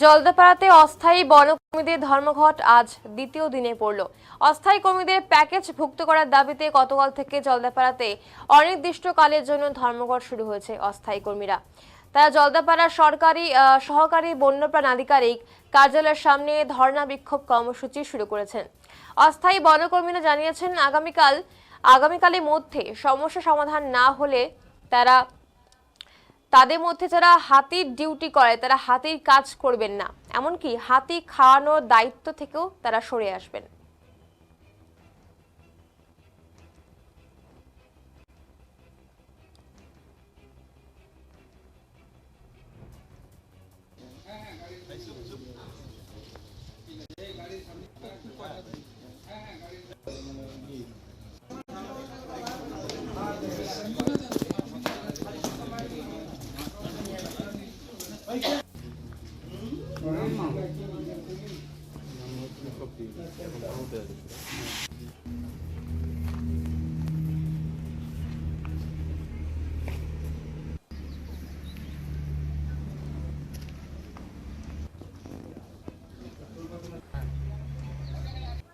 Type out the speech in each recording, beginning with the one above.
জলদাপাড়াতে অস্থায়ী বনকর্মীদের ধর্মঘট আজ দ্বিতীয় দিনে পড়ল। অস্থায়ী কর্মীদের প্যাকেজ ভুক্ত করার দাবিতে গতকাল থেকে জলদাপাড়াতে অনির্দিষ্টকালের জন্য ধর্মঘট শুরু হয়েছে অস্থায়ী কর্মীরা। তারা জলদাপাড়ার সহকারী বন্যপ্রাণ আধিকারিক কার্যালয়ের সামনে ধর্ণা বিক্ষোভ কর্মসূচি শুরু করেছেন। অস্থায়ী বনকর্মীরা জানিয়েছেন আগামীকালের মধ্যে সমস্যা সমাধান না হলে তাদের মধ্যে যারা হাতির ডিউটি করে তারা হাতির কাজ করবেন না, এমনকি হাতি খাওয়ানোর দায়িত্ব থেকেও তারা সরে আসবেন।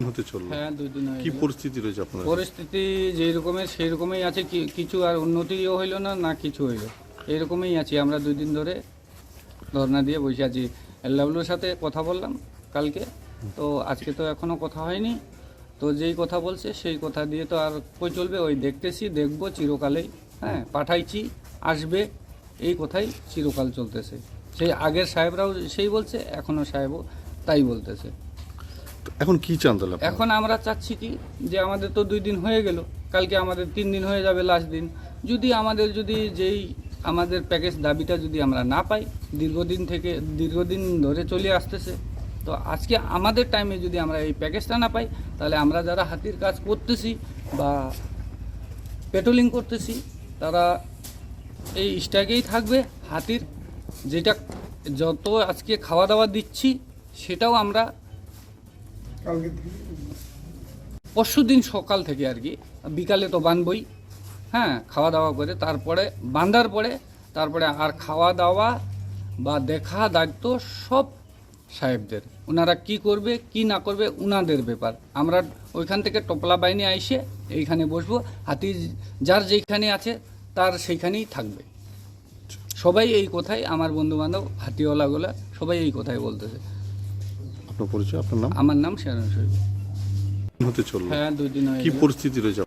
হতে চললো। হ্যাঁ, 2 দিন হয়ে কি গেল। পরিস্থিতি রয়েছে আপনার? পরিস্থিতি যেই রকমের সেই রকমই আছে, কিছু আর উন্নতিও হইলো না কিছু হইলো, এইরকমই আছি আমরা। 2 দিন ধরে ধর্ণা দিয়ে বসে আছি। এলডব্লিউর সাথে কথা বললাম কালকে, তো আজকে তো এখনও কথা হয়নি। তো যেই কথা বলছে সেই কথা দিয়ে তো আর কই চলবে, ওই দেখবো চিরকালেই। হ্যাঁ, পাঠাইছি, আসবে, এই কথাই চিরকাল চলতেছে। সেই আগের সাহেবরাও সেই বলছে, এখনও সাহেবও তাই বলতেছে। এখন কি চান তাহলে আপনারা? এখন আমরা চাচ্ছি কি, যে আমাদের তো 2 দিন হয়ে গেল, কালকে আমাদের 3 দিন হয়ে যাবে লাস্ট দিন। যদি যেই আমাদের প্যাকেজ দাবিটা যদি আমরা না পাই, দীর্ঘদিন ধরে চলে আসতেছে, তো আজকে আমাদের টাইমে যদি আমরা এই প্যাকেজটা না পাই, তাহলে আমরা যারা হাতির কাজ করতেছি বা পেট্রোলিং করতেছি তারা এই স্ট্রাইকেই থাকবে। হাতির যেটা যত আজকে খাওয়া দাওয়া দিচ্ছি সেটাও আমরা পরশুদিন সকাল থেকে আর কি, বিকালে তো বানবই। হ্যাঁ, খাওয়া দাওয়া করে তারপরে বাঁধার পরে তারপরে আর খাওয়া দাওয়া বা দেখা দায়িত্ব সব সাহেবদের। ওনারা কি করবে কি না করবে ওনাদের ব্যাপার। আমরা ওইখান থেকে টোপলা বাহিনী আইসে এইখানে বসবো, হাতি যার যেখানে আছে তার সেইখানেই থাকবে। সবাই এই কথাই, আমার বন্ধুবান্ধব হাতিওয়ালাগুলা সবাই এই কথাই বলতেছে। আপনার পরিচয়, আপনার নাম? আমার নাম শেরন শরীফ। হতে চললো। হ্যাঁ, 2 দিন হয়ে কি গেল। পরিস্থিতি রয়েছে?